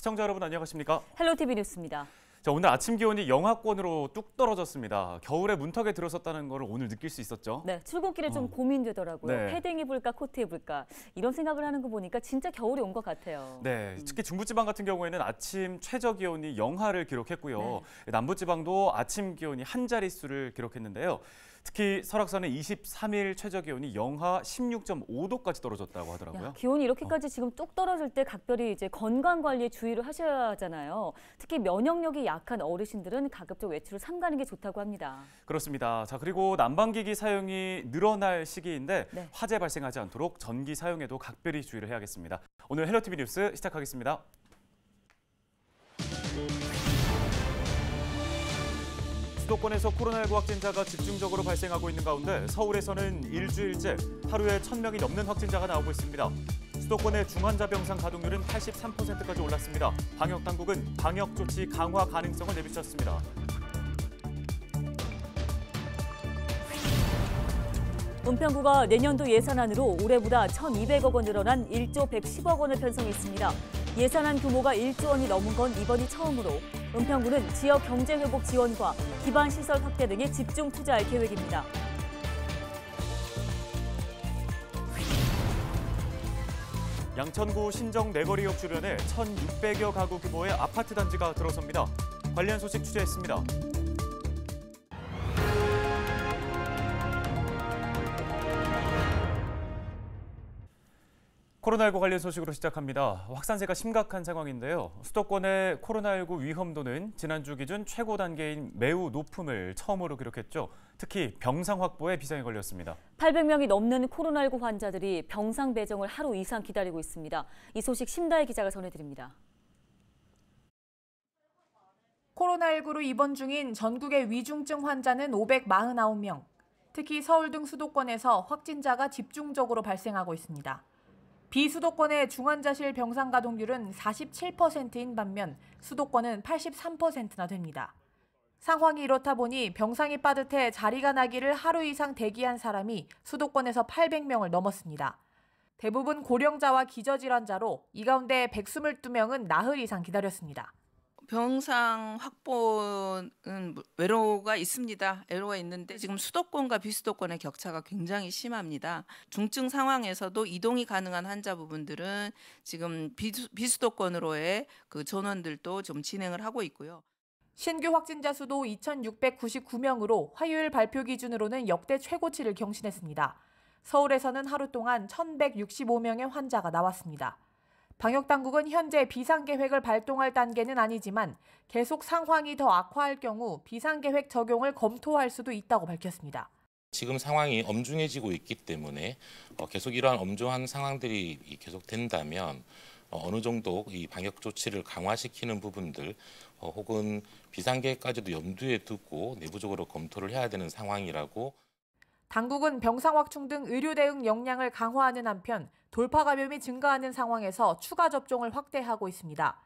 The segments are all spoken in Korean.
시청자 여러분 안녕하십니까? 헬로티비 뉴스입니다. 자, 오늘 아침 기온이 영하권으로 뚝 떨어졌습니다. 겨울에 문턱에 들어섰다는 걸 오늘 느낄 수 있었죠? 네, 출근길에 좀 고민되더라고요. 네. 패딩 입을까 코트 입을까 이런 생각을 하는 거 보니까 진짜 겨울이 온 것 같아요. 네, 특히 중부지방 같은 경우에는 아침 최저 기온이 영하를 기록했고요. 네. 남부지방도 아침 기온이 한 자릿수를 기록했는데요. 특히 설악산은 23일 최저 기온이 영하 16.5도까지 떨어졌다고 하더라고요. 야, 기온이 이렇게까지 지금 뚝 떨어질 때 각별히 이제 건강 관리에 주의를 하셔야 하잖아요. 특히 면역력이 약한 어르신들은 가급적 외출을 삼가는 게 좋다고 합니다. 그렇습니다. 자, 그리고 난방기기 사용이 늘어날 시기인데 네. 화재 발생하지 않도록 전기 사용에도 각별히 주의를 해야겠습니다. 오늘 헬로티비 뉴스 시작하겠습니다. 수도권에서 코로나19 확진자가 집중적으로 발생하고 있는 가운데 서울에서는 일주일째 하루에 1,000명이 넘는 확진자가 나오고 있습니다. 수도권의 중환자 병상 가동률은 83%까지 올랐습니다. 방역당국은 방역 조치 강화 가능성을 내비쳤습니다. 은평구가 내년도 예산안으로 올해보다 1,200억 원 늘어난 1조 110억 원을 편성했습니다. 예산안 규모가 1조 원이 넘은 건 이번이 처음으로 은평구는 지역 경제 회복 지원과 기반 시설 확대 등에 집중 투자할 계획입니다. 양천구 신정 내거리역 주변에 1,600여 가구 규모의 아파트 단지가 들어섭니다. 관련 소식 취재했습니다. 코로나19 관련 소식으로 시작합니다. 확산세가 심각한 상황인데요. 수도권의 코로나19 위험도는 지난주 기준 최고 단계인 매우 높음을 처음으로 기록했죠. 특히 병상 확보에 비상이 걸렸습니다. 800명이 넘는 코로나19 환자들이 병상 배정을 하루 이상 기다리고 있습니다. 이 소식 심다혜 기자가 전해드립니다. 코로나19로 입원 중인 전국의 위중증 환자는 549명. 특히 서울 등 수도권에서 확진자가 집중적으로 발생하고 있습니다. 비수도권의 중환자실 병상 가동률은 47%인 반면 수도권은 83%나 됩니다. 상황이 이렇다 보니 병상이 빠듯해 자리가 나기를 하루 이상 대기한 사람이 수도권에서 800명을 넘었습니다. 대부분 고령자와 기저질환자로 이 가운데 122명은 나흘 이상 기다렸습니다. 병상 확보는 애로가 있습니다. 애로가 있는데 지금 수도권과 비수도권의 격차가 굉장히 심합니다. 중증 상황에서도 이동이 가능한 환자 부분들은 지금 비수도권으로의 그 전원들도 좀 진행을 하고 있고요. 신규 확진자 수도 2,699명으로 화요일 발표 기준으로는 역대 최고치를 경신했습니다. 서울에서는 하루 동안 1,165명의 환자가 나왔습니다. 방역당국은 현재 비상계획을 발동할 단계는 아니지만 계속 상황이 더 악화할 경우 비상계획 적용을 검토할 수도 있다고 밝혔습니다. 지금 상황이 엄중해지고 있기 때문에 계속 이러한 엄중한 상황들이 계속된다면 어느 정도 이 방역 조치를 강화시키는 부분들 혹은 비상계획까지도 염두에 두고 내부적으로 검토를 해야 되는 상황이라고. 당국은 병상 확충 등 의료 대응 역량을 강화하는 한편 돌파 감염이 증가하는 상황에서 추가 접종을 확대하고 있습니다.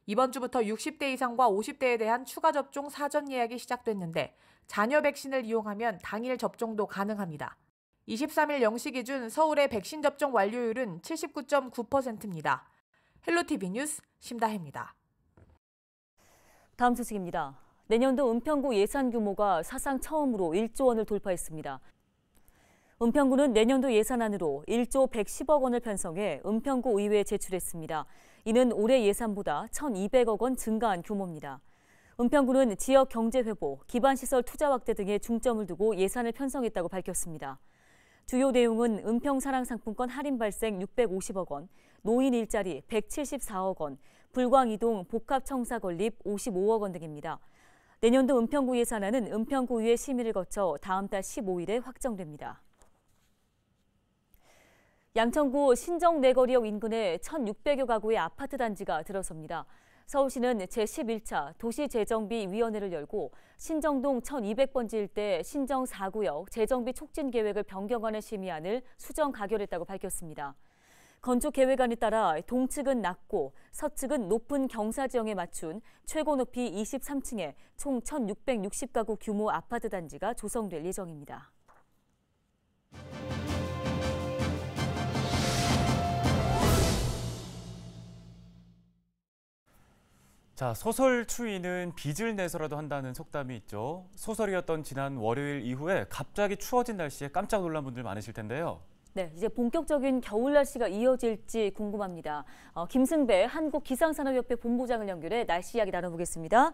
이번 주부터 60대 이상과 50대에 대한 추가 접종 사전 예약이 시작됐는데 잔여 백신을 이용하면 당일 접종도 가능합니다. 23일 0시 기준 서울의 백신 접종 완료율은 79.9%입니다. 헬로티비 뉴스 심다혜입니다. 다음 소식입니다. 내년도 은평구 예산 규모가 사상 처음으로 1조 원을 돌파했습니다. 은평구는 내년도 예산안으로 1조 110억 원을 편성해 은평구 의회에 제출했습니다. 이는 올해 예산보다 1,200억 원 증가한 규모입니다. 은평구는 지역 경제 회복, 기반시설 투자 확대 등에 중점을 두고 예산을 편성했다고 밝혔습니다. 주요 내용은 은평사랑상품권 할인 발생 650억 원, 노인 일자리 174억 원, 불광이동 복합청사 건립 55억 원 등입니다. 내년도 은평구 예산안은 은평구의회 심의를 거쳐 다음 달 15일에 확정됩니다. 양천구 신정 내거리역 인근에 1,600여 가구의 아파트 단지가 들어섭니다. 서울시는 제11차 도시재정비위원회를 열고 신정동 1,200번지 일대 신정 4구역 재정비 촉진 계획을 변경하는 심의안을 수정 가결했다고 밝혔습니다. 건축 계획안에 따라 동측은 낮고 서측은 높은 경사지형에 맞춘 최고 높이 23층의 총 1,660가구 규모 아파트 단지가 조성될 예정입니다. 자, 소설 추위는 빚을 내서라도 한다는 속담이 있죠. 소설이었던 지난 월요일 이후에 갑자기 추워진 날씨에 깜짝 놀란 분들 많으실 텐데요. 네, 이제 본격적인 겨울 날씨가 이어질지 궁금합니다. 김승배 한국기상산업협회 본부장을 연결해 날씨 이야기 나눠보겠습니다.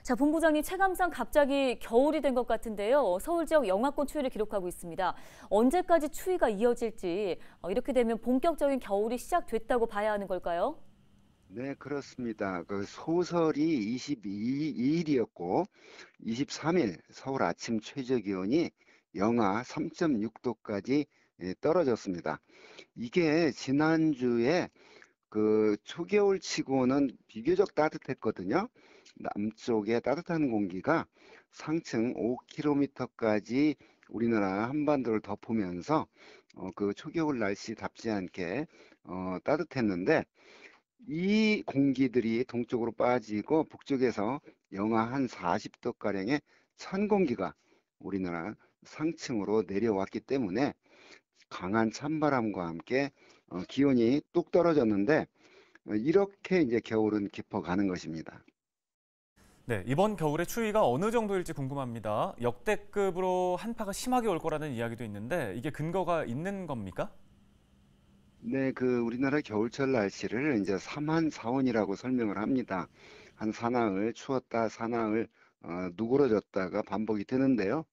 자, 본부장님, 체감상 갑자기 겨울이 된 것 같은데요. 서울 지역 영하권 추위를 기록하고 있습니다. 언제까지 추위가 이어질지, 이렇게 되면 본격적인 겨울이 시작됐다고 봐야 하는 걸까요? 네, 그렇습니다. 그 소설이 22일이었고 23일 서울 아침 최저 기온이 영하 3.6도까지 떨어졌습니다. 이게 지난주에 그 초겨울 치고는 비교적 따뜻했거든요. 남쪽에 따뜻한 공기가 상층 5km까지 우리나라 한반도를 덮으면서 그 초겨울 날씨답지 않게 따뜻했는데, 이 공기들이 동쪽으로 빠지고 북쪽에서 영하 한 40도가량의 찬 공기가 우리나라 상층으로 내려왔기 때문에 강한 찬바람과 함께 기온이 뚝 떨어졌는데, 이렇게 이제 겨울은 깊어가는 것입니다. 네, 이번 겨울에 추위가 어느 정도일지 궁금합니다. 역대급으로 한파가 심하게 올 거라는 이야기도 있는데 이게 근거가 있는 겁니까? 네, 그 우리나라 겨울철 날씨를 이제 삼한사온이라고 설명을 합니다. 한 사나흘 추웠다, 사나흘 누그러졌다가 반복이 되는데요.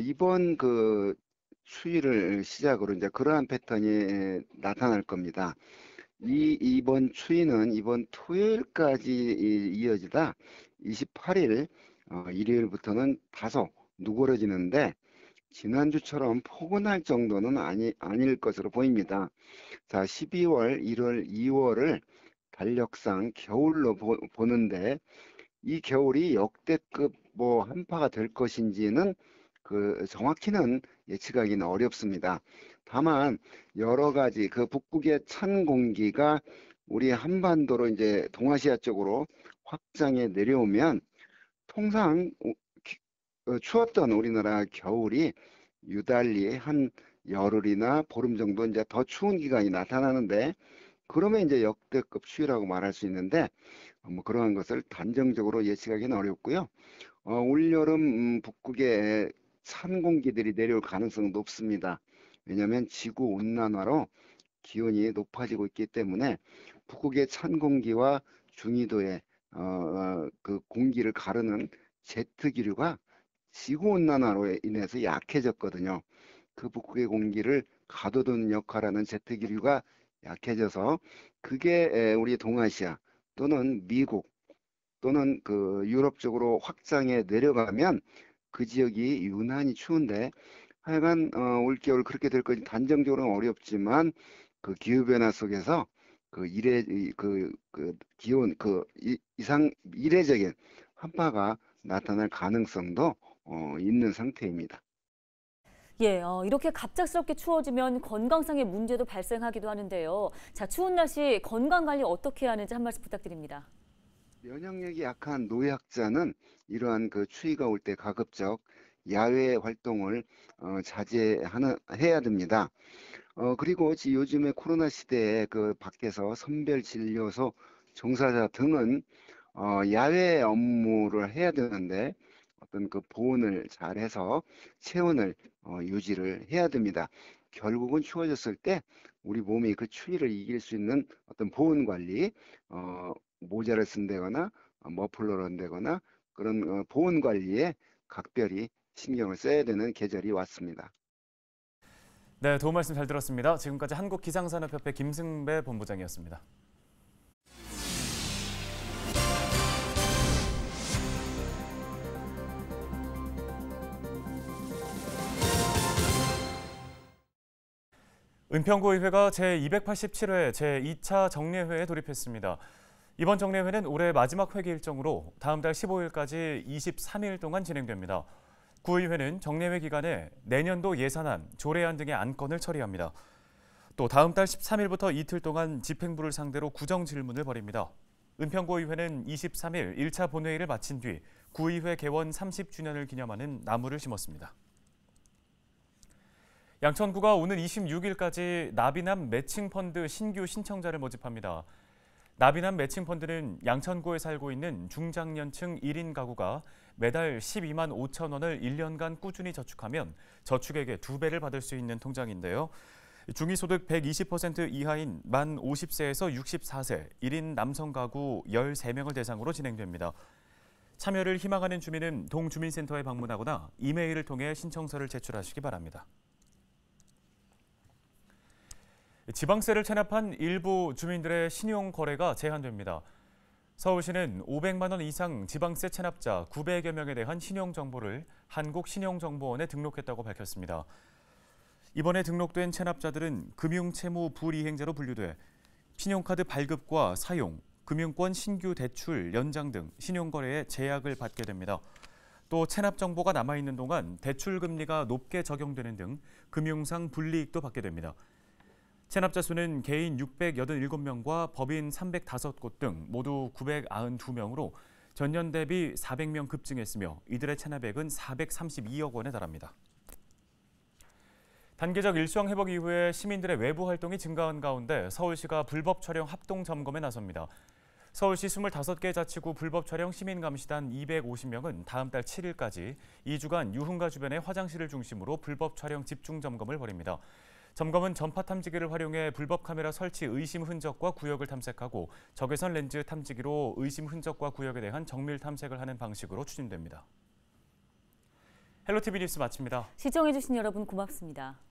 이번 그 추위를 시작으로 이제 그러한 패턴이 나타날 겁니다. 이번 추위는 이번 토요일까지 이어지다 28일 일요일부터는 다소 누그러지는데, 지난주처럼 포근할 정도는 아닐 것으로 보입니다. 자, 12월, 1월, 2월을 달력상 겨울로 보는데, 이 겨울이 역대급 한파가 될 것인지는 정확히는 예측하기는 어렵습니다. 다만 여러 가지 그 북극의 찬 공기가 우리 한반도로 이제 동아시아 쪽으로 확장해 내려오면 통상 추웠던 우리나라 겨울이 유달리 한 열흘이나 보름 정도 이제 더 추운 기간이 나타나는데, 그러면 이제 역대급 추위라고 말할 수 있는데, 그러한 것을 단정적으로 예측하기는 어렵고요. 올여름 북극에 찬 공기들이 내려올 가능성은 높습니다. 왜냐하면 지구 온난화로 기온이 높아지고 있기 때문에 북극의 찬 공기와 중위도의 그 공기를 가르는 제트 기류가 지구 온난화로 인해서 약해졌거든요. 그 북극의 공기를 가둬두는 역할하는 제트 기류가 약해져서 그게 우리 동아시아 또는 미국 또는 그 유럽 쪽으로 확장해 내려가면 그 지역이 유난히 추운데, 하여간 올겨울 그렇게 될 것이 단정적으로는 어렵지만 그 기후 변화 속에서 기온 이례적인 한파가 나타날 가능성도 있는 상태입니다. 예, 이렇게 갑작스럽게 추워지면 건강상의 문제도 발생하기도 하는데요. 자, 추운 날씨 건강 관리 어떻게 해야 하는지 한 말씀 부탁드립니다. 면역력이 약한 노약자는 이러한 그 추위가 올 때 가급적 야외 활동을 자제해야 됩니다. 그리고 요즘에 코로나 시대에 그 밖에서 선별진료소 종사자 등은 야외 업무를 해야 되는데 어떤 그 보온을 잘해서 체온을 유지를 해야 됩니다. 결국은 추워졌을 때 우리 몸이 그 추위를 이길 수 있는 어떤 보온 관리, 모자를 쓴다거나 머플러를 한다거나 그런 보온 관리에 각별히 신경을 써야 되는 계절이 왔습니다. 네, 도움 말씀 잘 들었습니다. 지금까지 한국기상산업협회 김승배 본부장이었습니다. 은평구의회가 제287회 제2차 정례회에 돌입했습니다. 이번 정례회는 올해 마지막 회기 일정으로 다음 달 15일까지 23일 동안 진행됩니다. 구의회는 정례회 기간에 내년도 예산안, 조례안 등의 안건을 처리합니다. 또 다음 달 13일부터 이틀 동안 집행부를 상대로 구정 질문을 벌입니다. 은평구의회는 23일 1차 본회의를 마친 뒤 구의회 개원 30주년을 기념하는 나무를 심었습니다. 양천구가 오는 26일까지 나비남 매칭펀드 신규 신청자를 모집합니다. 나비남 매칭펀드는 양천구에 살고 있는 중장년층 1인 가구가 매달 12만 5천 원을 1년간 꾸준히 저축하면 저축액의 2배를 받을 수 있는 통장인데요. 중위소득 120% 이하인 만 50세에서 64세 1인 남성 가구 13명을 대상으로 진행됩니다. 참여를 희망하는 주민은 동주민센터에 방문하거나 이메일을 통해 신청서를 제출하시기 바랍니다. 지방세를 체납한 일부 주민들의 신용 거래가 제한됩니다. 서울시는 500만 원 이상 지방세 체납자 900여 명에 대한 신용 정보를 한국신용정보원에 등록했다고 밝혔습니다. 이번에 등록된 체납자들은 금융채무 불이행자로 분류돼 신용카드 발급과 사용, 금융권 신규 대출 연장 등 신용거래에 제약을 받게 됩니다. 또 체납 정보가 남아있는 동안 대출 금리가 높게 적용되는 등 금융상 불이익도 받게 됩니다. 체납자 수는 개인 687명과 법인 305곳 등 모두 992명으로 전년 대비 400명 급증했으며 이들의 체납액은 432억 원에 달합니다. 단계적 일상 회복 이후에 시민들의 외부 활동이 증가한 가운데 서울시가 불법 촬영 합동 점검에 나섭니다. 서울시 25개 자치구 불법 촬영 시민감시단 250명은 다음 달 7일까지 2주간 유흥가 주변의 화장실을 중심으로 불법 촬영 집중 점검을 벌입니다. 점검은 전파 탐지기를 활용해 불법 카메라 설치 의심 흔적과 구역을 탐색하고 적외선 렌즈 탐지기로 의심 흔적과 구역에 대한 정밀 탐색을 하는 방식으로 추진됩니다. 헬로티비 뉴스 마칩니다. 시청해주신 여러분 고맙습니다.